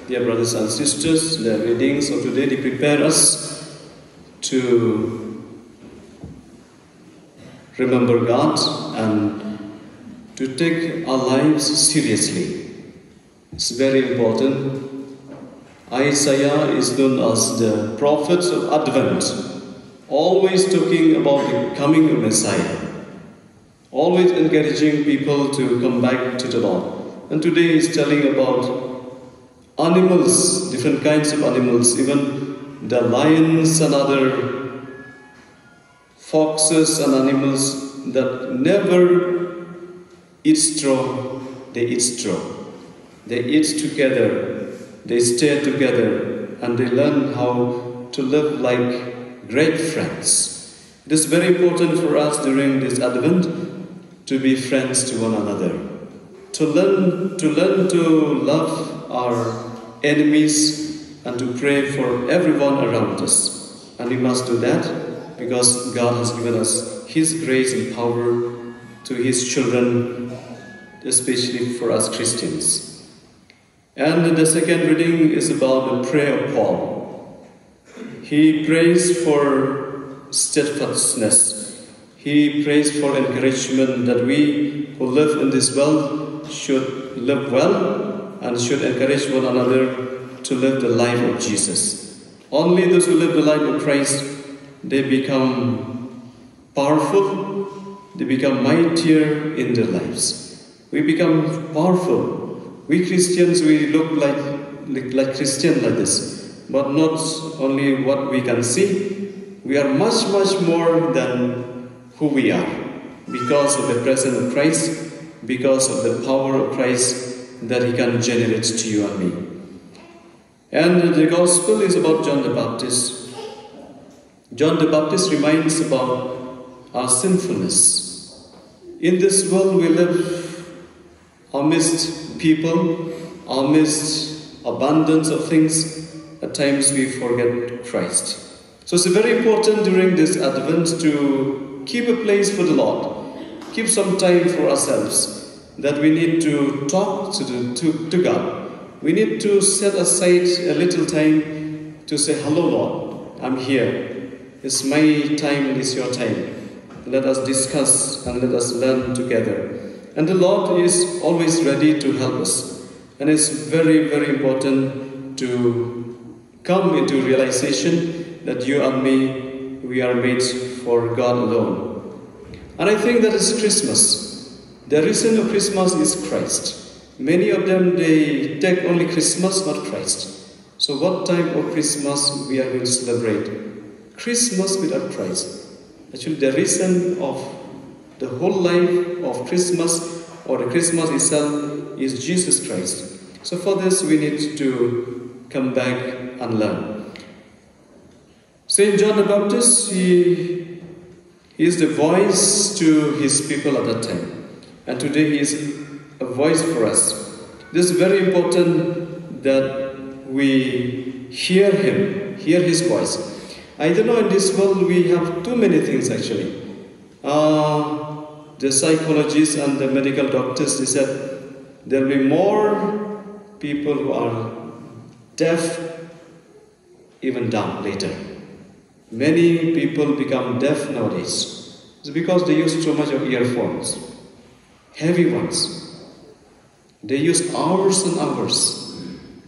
dear brothers and sisters, the readings of today, they prepare us to remember God and to take our lives seriously. It's very important. Isaiah is known as the prophet of Advent, always talking about the coming of Messiah, always encouraging people to come back to the Lord. And today he's telling about animals, different kinds of animals, even the lions and other foxes and animals that never eat straw, they eat straw. They eat together, they stay together, and they learn how to live like great friends. It is very important for us during this Advent to be friends to one another, to learn to love our enemies and to pray for everyone around us. And we must do that because God has given us His grace and power to His children, especially for us Christians. And the second reading is about the prayer of Paul. He prays for steadfastness. He prays for encouragement that we who live in this world should live well and should encourage one another to live the life of Jesus. Only those who live the life of Christ, they become powerful, they become mightier in their lives. We become powerful. We Christians, we look like Christians like this, but not only what we can see. We are much, much more than who we are because of the presence of Christ, because of the power of Christ that He can generate to you and me. And the Gospel is about John the Baptist. John the Baptist reminds about our sinfulness. In this world we live amidst people, amidst abundance of things. At times we forget Christ. So it's very important during this Advent to keep a place for the Lord. Keep some time for ourselves, that we need to talk to God. We need to set aside a little time to say, hello Lord, I'm here. It's my time and it's your time. Let us discuss and let us learn together. And the Lord is always ready to help us. And it's very, very important to come into realization that you and me, we are made for God alone. And I think that is Christmas. The reason of Christmas is Christ. Many of them, they take only Christmas, not Christ. So what type of Christmas we are going to celebrate? Christmas without Christ. Actually, the reason of the whole life of Christmas, or the Christmas itself, is Jesus Christ. So for this, we need to come back and learn. Saint John the Baptist, he is the voice to his people at that time. And today he is a voice for us. It is very important that we hear him, hear his voice. I don't know, in this world we have too many things actually. The psychologists and the medical doctors, they said there will be more people who are deaf, even dumb later. Many people become deaf nowadays. It's because they use too much of earphones, heavy ones. They use hours and hours.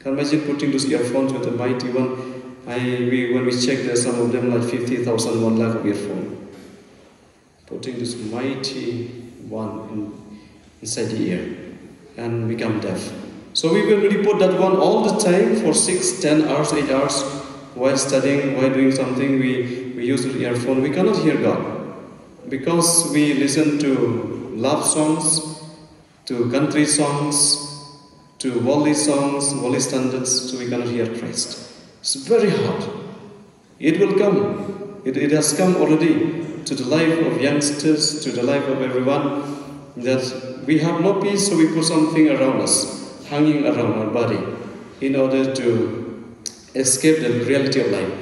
Can you imagine putting those earphones with a mighty one? When we check, there some of them like 50,000, 1 lakh of earphone. Putting this mighty one inside the ear and become deaf. So we will really put that one all the time for 6, 10 hours, 8 hours. While studying, while doing something, we use the earphone. We cannot hear God because we listen to love songs, to country songs, to worldly songs, worldly standards, so we cannot hear Christ. It's very hard. It will come. It has come already to the life of youngsters, to the life of everyone, that we have no peace, so we put something around us, hanging around our body, in order to escape the reality of life.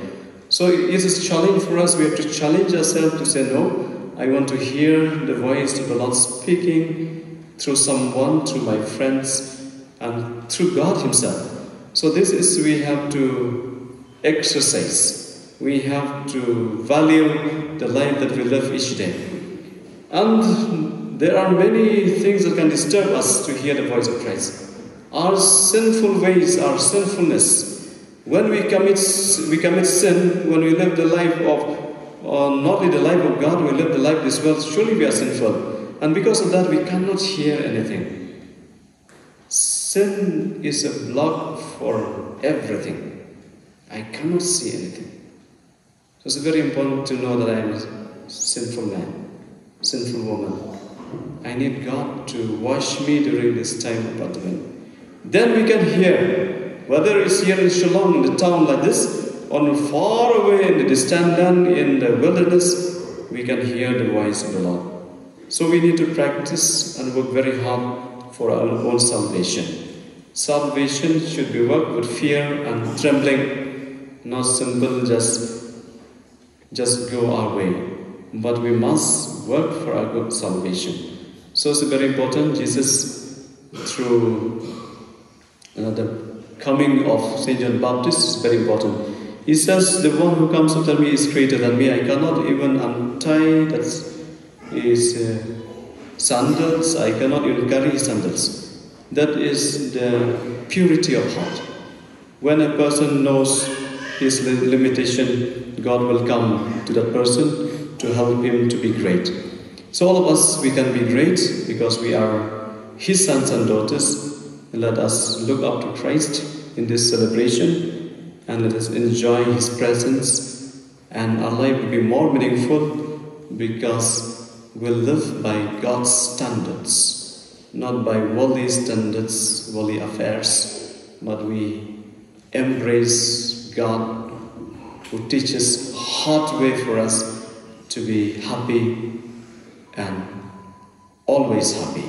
So it is a challenge for us. We have to challenge ourselves to say, no, I want to hear the voice of the Lord speaking through someone, through my friends, and through God Himself. So this is, we have to exercise. We have to value the life that we live each day. And there are many things that can disturb us to hear the voice of Christ. Our sinful ways, our sinfulness. When we commit sin, when we live the life of, not only the life of God, we live the life of this world, surely we are sinful. And because of that, we cannot hear anything. Sin is a block for everything. I cannot see anything. So it's very important to know that I am a sinful man, sinful woman. I need God to wash me during this time of baptism. Then we can hear, whether it's here in Shillong, in the town like this, or far away in the distant land, in the wilderness, we can hear the voice of the Lord. So we need to practice and work very hard for our own salvation. Salvation should be worked with fear and trembling, not simple just go our way. But we must work for our good salvation. So it's very important. Jesus, through the coming of St. John Baptist, is very important. He says, the one who comes after me is greater than me. I cannot even untie his sandals. I cannot even carry his sandals. That is the purity of heart. When a person knows his limitation, God will come to that person to help him to be great. So all of us, we can be great because we are His sons and daughters. Let us look up to Christ in this celebration and let us enjoy His presence, and our life will be more meaningful because we'll live by God's standards, not by worldly standards, worldly affairs, but we embrace God who teaches hard way for us to be happy and always happy.